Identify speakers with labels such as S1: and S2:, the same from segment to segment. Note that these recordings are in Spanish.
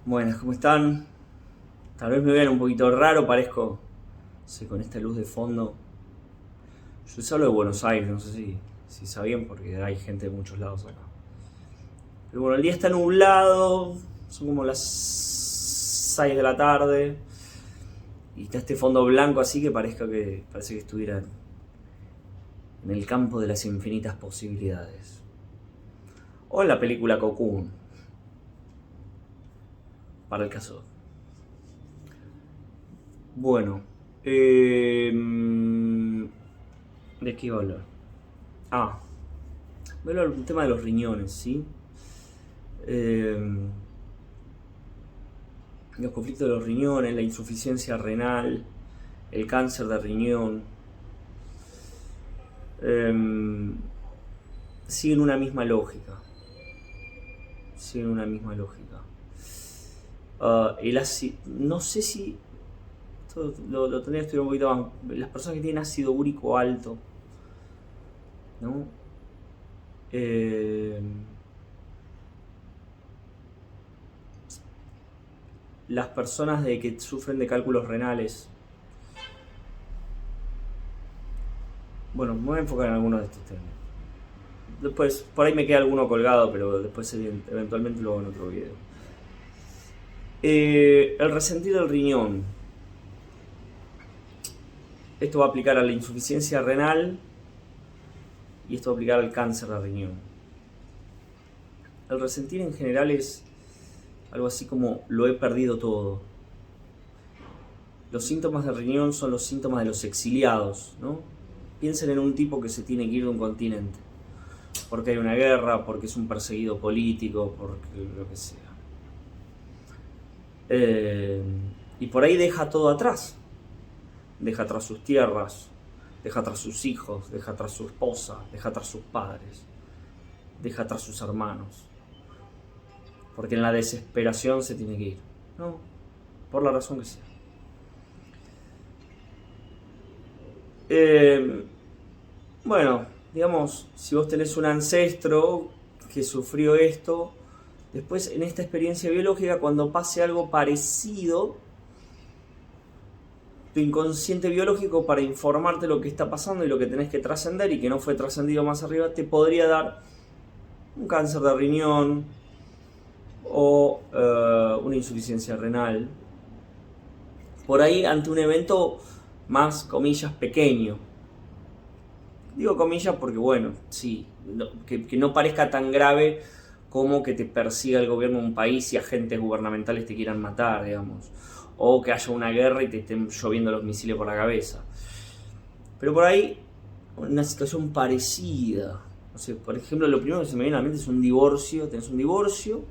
S1: Buenas, ¿cómo están? Tal vez me vean un poquito raro, parezco, no sé, con esta luz de fondo. Yo les hablo de Buenos Aires, no sé si sabían, porque hay gente de muchos lados acá. Pero bueno, el día está nublado, son como las 6 de la tarde, y está este fondo blanco así que parece que estuviera en el campo de las infinitas posibilidades. O en la película Cocoon, para el caso. Bueno, ¿de qué iba a hablar? Ah, voy a hablar del tema de los riñones, ¿sí? Eh, los conflictos de los riñones, la insuficiencia renal, el cáncer de riñón, eh, siguen una misma lógica. Siguen una misma lógica. El ácido, no sé si esto lo tendría que estudiar un poquito más. Las personas que tienen ácido úrico alto, ¿no? Las personas que sufren de cálculos renales. Bueno, me voy a enfocar en algunos de estos temas. Después, por ahí me queda alguno colgado, pero después eventualmente lo hago en otro video. El resentir del riñón. Esto va a aplicar a la insuficiencia renal y esto va a aplicar al cáncer de riñón. El resentir en general es algo así como lo he perdido todo. Los síntomas de riñón son los síntomas de los exiliados, ¿no? Piensen en un tipo que se tiene que ir de un continente. Porque hay una guerra, porque es un perseguido político, porque lo que sea. Y por ahí deja todo atrás. Deja atrás sus tierras, deja atrás sus hijos, deja atrás su esposa, deja atrás sus padres, deja atrás sus hermanos. Porque en la desesperación se tiene que ir. No, por la razón que sea. Bueno, digamos, si vos tenés un ancestro que sufrió esto, después en esta experiencia biológica, cuando pase algo parecido, tu inconsciente biológico, para informarte lo que está pasando y lo que tenés que trascender y que no fue trascendido más arriba, te podría dar un cáncer de riñón o una insuficiencia renal. Por ahí ante un evento más, comillas, pequeño. Digo comillas porque, bueno, sí, que no parezca tan grave como que te persiga el gobierno de un país y agentes gubernamentales te quieran matar, digamos. O que haya una guerra y te estén lloviendo los misiles por la cabeza. Pero por ahí, una situación parecida. No sé, por ejemplo, lo primero que se me viene a la mente es un divorcio. Tenés un divorcio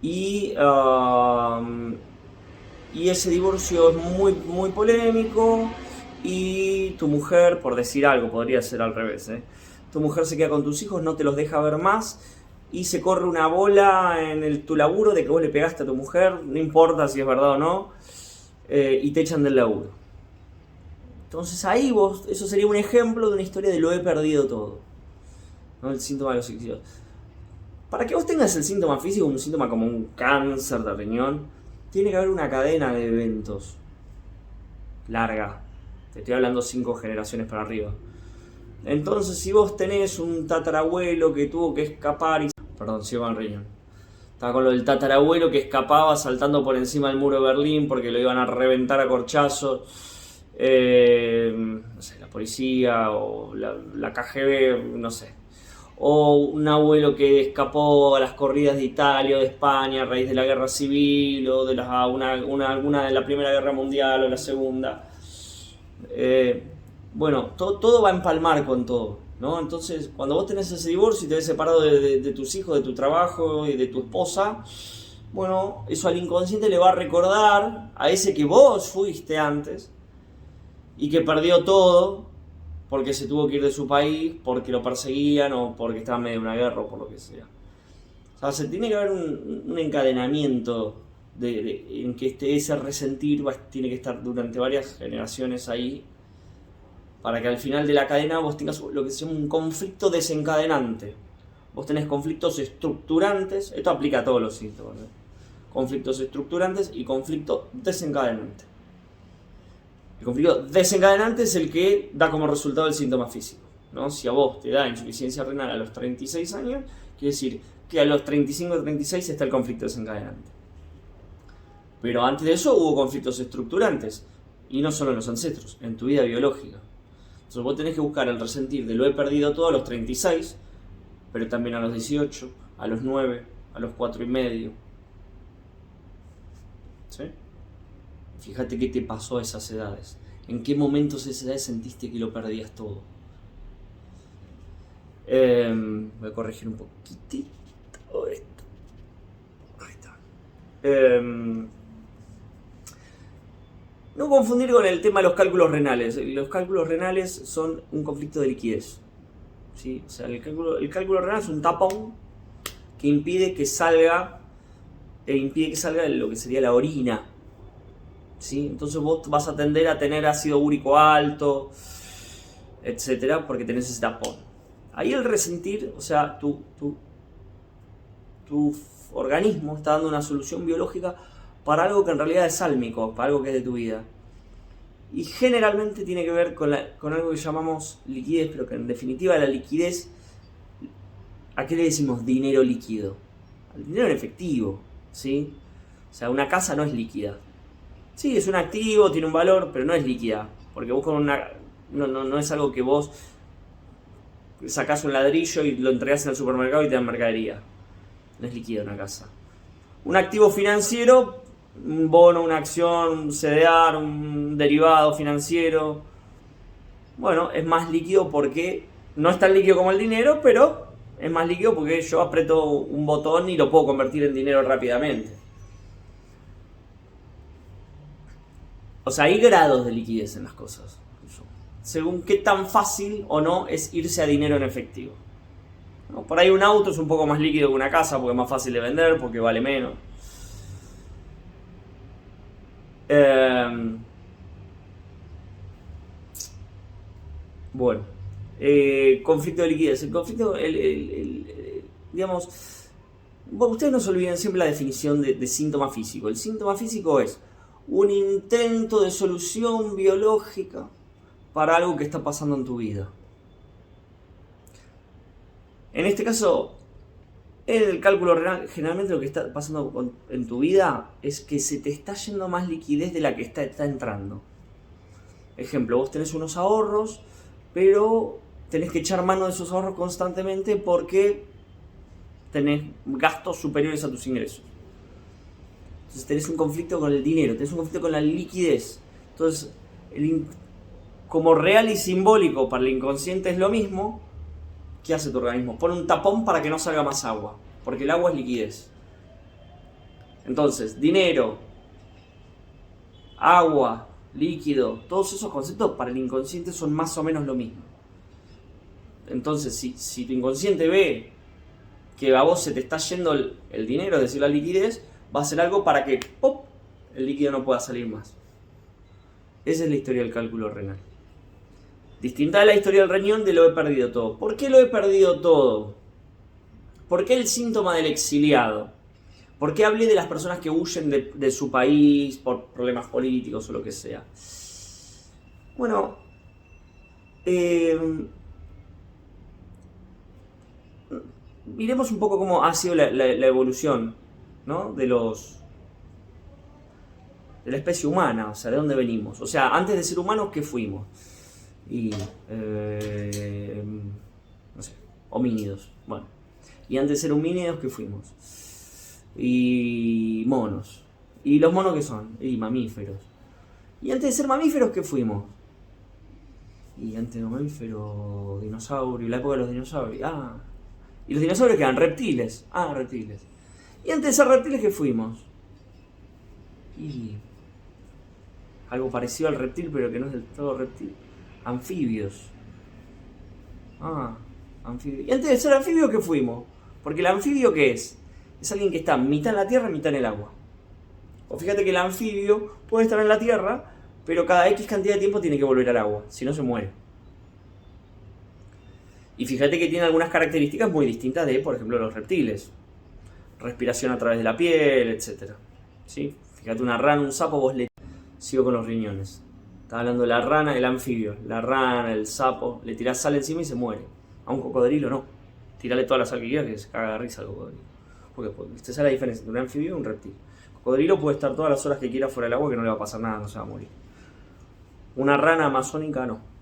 S1: y ese divorcio es muy, muy polémico y tu mujer, por decir algo, podría ser al revés, tu mujer se queda con tus hijos, no te los deja ver más y se corre una bola en tu laburo de que vos le pegaste a tu mujer, no importa si es verdad o no, y te echan del laburo. Entonces ahí eso sería un ejemplo de una historia de lo he perdido todo, ¿no? El síntoma de los exilios. Para que vos tengas el síntoma físico, un síntoma como un cáncer de riñón, tiene que haber una cadena de eventos larga. Te estoy hablando 5 generaciones para arriba. Entonces, si vos tenés un tatarabuelo que tuvo que escapar y... Perdón, sigo con riñón. Estaba con lo del tatarabuelo que escapaba saltando por encima del muro de Berlín porque lo iban a reventar a corchazos. No sé, la policía o la KGB, no sé. O un abuelo que escapó a las corridas de Italia o de España a raíz de la guerra civil o de alguna de la Primera Guerra Mundial o la Segunda. Bueno, todo va a empalmar con todo, ¿no? Entonces, cuando vos tenés ese divorcio y te ves separado de tus hijos, de tu trabajo y de tu esposa, bueno, eso al inconsciente le va a recordar a ese que vos fuiste antes y que perdió todo porque se tuvo que ir de su país, porque lo perseguían o porque estaba en medio de una guerra o por lo que sea. O sea, se tiene que haber un encadenamiento en que ese resentir tiene que estar durante varias generaciones ahí para que al final de la cadena vos tengas lo que se llama un conflicto desencadenante. Vos tenés conflictos estructurantes, esto aplica a todos los síntomas, ¿eh? Conflictos estructurantes y conflicto desencadenante. El conflicto desencadenante es el que da como resultado el síntoma físico, ¿no? Si a vos te da insuficiencia renal a los 36 años, quiere decir que a los 35 o 36 está el conflicto desencadenante. Pero antes de eso hubo conflictos estructurantes, y no solo en los ancestros, en tu vida biológica. Entonces vos tenés que buscar el resentir de lo he perdido todo a los 36, pero también a los 18, a los 9, a los 4 y medio. ¿Sí? Fíjate qué te pasó a esas edades. ¿En qué momentos de esas edades sentiste que lo perdías todo? Voy a corregir un poquitito esto. Ahí está. No confundir con el tema de los cálculos renales. Los cálculos renales son un conflicto de liquidez, ¿sí? O sea, el cálculo renal es un tapón que impide que salga lo que sería la orina, ¿sí? Entonces vos vas a tender a tener ácido úrico alto, etcétera, porque tenés ese tapón. Ahí el resentir, o sea, tu organismo está dando una solución biológica para algo que en realidad es sálmico, para algo que es de tu vida. Y generalmente tiene que ver con algo que llamamos liquidez, pero que en definitiva la liquidez, ¿a qué le decimos dinero líquido? Al dinero en efectivo, ¿sí? O sea, una casa no es líquida. Sí, es un activo, tiene un valor, pero no es líquida. Porque vos con no es algo que vos sacás un ladrillo y lo entregás en el supermercado y te dan mercadería. No es líquida una casa. Un activo financiero, un bono, una acción, un CDR, un derivado financiero, bueno, es más líquido porque no es tan líquido como el dinero, pero es más líquido porque yo aprieto un botón y lo puedo convertir en dinero rápidamente. O sea, hay grados de liquidez en las cosas, según qué tan fácil o no es irse a dinero en efectivo, ¿no? Por ahí un auto es un poco más líquido que una casa porque es más fácil de vender, porque vale menos. Bueno, conflicto de liquidez. El conflicto, digamos, bueno, ustedes no se olviden siempre la definición de síntoma físico. El síntoma físico es un intento de solución biológica para algo que está pasando en tu vida. En este caso, en el cálculo renal, generalmente lo que está pasando en tu vida es que se te está yendo más liquidez de la que está entrando. Ejemplo, vos tenés unos ahorros, pero tenés que echar mano de esos ahorros constantemente porque tenés gastos superiores a tus ingresos. Entonces tenés un conflicto con el dinero, tenés un conflicto con la liquidez. Entonces, como real y simbólico para el inconsciente es lo mismo. ¿Qué hace tu organismo? Pone un tapón para que no salga más agua, porque el agua es liquidez. Entonces, dinero, agua, líquido, todos esos conceptos para el inconsciente son más o menos lo mismo. Entonces, si tu inconsciente ve que a vos se te está yendo el dinero, es decir, la liquidez, va a hacer algo para que ¡pop!, el líquido no pueda salir más. Esa es la historia del cálculo renal. Distinta de la historia del riñón de lo he perdido todo. ¿Por qué lo he perdido todo? ¿Por qué el síntoma del exiliado? ¿Por qué hablé de las personas que huyen de su país por problemas políticos o lo que sea? Bueno, miremos un poco cómo ha sido la evolución, ¿no? de la especie humana, o sea, de dónde venimos. O sea, antes de ser humanos, ¿qué fuimos? Y no sé, homínidos. Bueno, y antes de ser homínidos, ¿qué fuimos? Y monos. ¿Y los monos qué son? Y mamíferos. Y antes de ser mamíferos, ¿qué fuimos? Y antes de mamíferos, dinosaurios, la época de los dinosaurios. Y los dinosaurios que eran reptiles. Reptiles. Y antes de ser reptiles, ¿qué fuimos? Y algo parecido al reptil, pero que no es del todo reptil. Anfibios. Anfibios. Y antes de ser anfibios, ¿qué fuimos? Porque el anfibio, ¿qué es? Es alguien que está mitad en la tierra y mitad en el agua. O fíjate que el anfibio puede estar en la tierra, pero cada X cantidad de tiempo tiene que volver al agua, si no se muere. Y fíjate que tiene algunas características muy distintas de, por ejemplo, los reptiles. Respiración a través de la piel, etc. ¿Sí? Fíjate, una rana, un sapo, vos le... Sigo con los riñones. Estaba hablando de la rana, el anfibio. La rana, el sapo, le tirás sal encima y se muere. A un cocodrilo no. Tirale toda la sal que quieras que se caga de risa al cocodrilo. Porque esta es la diferencia entre un anfibio y un reptil. El cocodrilo puede estar todas las horas que quiera fuera del agua que no le va a pasar nada, no se va a morir. Una rana amazónica no.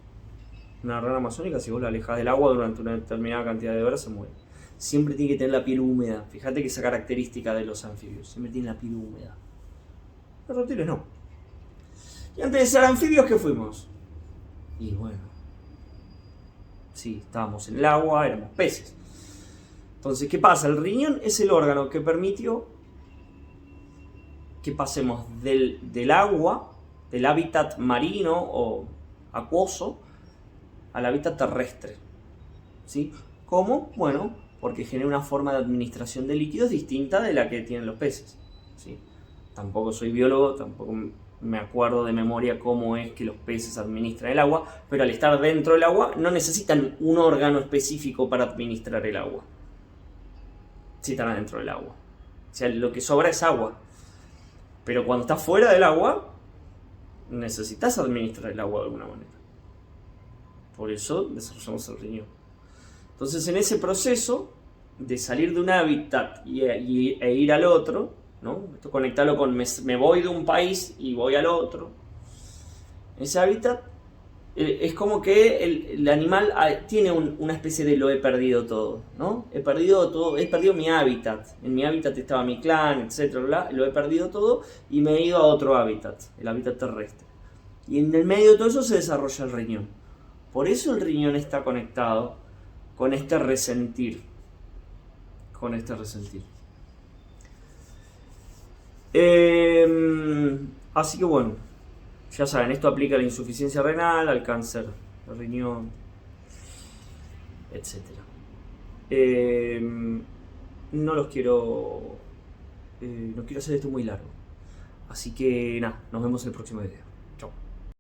S1: Una rana amazónica, si vos la alejas del agua durante una determinada cantidad de horas, se muere. Siempre tiene que tener la piel húmeda. Fíjate que esa característica de los anfibios. Siempre tiene la piel húmeda. Los reptiles no. Y antes de ser anfibios, ¿qué fuimos? Y bueno. Sí, estábamos en el agua, éramos peces. Entonces, ¿qué pasa? El riñón es el órgano que permitió que pasemos del agua, del hábitat marino o acuoso, al hábitat terrestre. ¿Sí? ¿Cómo? Bueno, porque genera una forma de administración de líquidos distinta de la que tienen los peces. ¿Sí? Tampoco soy biólogo, tampoco me acuerdo de memoria cómo es que los peces administran el agua, pero al estar dentro del agua no necesitan un órgano específico para administrar el agua. Si están adentro del agua. O sea, lo que sobra es agua. Pero cuando estás fuera del agua, necesitas administrar el agua de alguna manera. Por eso desarrollamos el riñón. Entonces, en ese proceso de salir de un hábitat e ir al otro, ¿no? Esto conectarlo con me voy de un país y voy al otro. Ese hábitat es como que el animal tiene una especie de lo he perdido todo, ¿no? He perdido todo, he perdido mi hábitat. En mi hábitat estaba mi clan, etcétera, lo he perdido todo y me he ido a otro hábitat, el hábitat terrestre. Y en el medio de todo eso se desarrolla el riñón. Por eso el riñón está conectado con este resentir. Con este resentir. Así que bueno, ya saben, esto aplica a la insuficiencia renal, al cáncer de riñón, etc. No los quiero... no quiero hacer esto muy largo. Así que nada, nos vemos en el próximo video.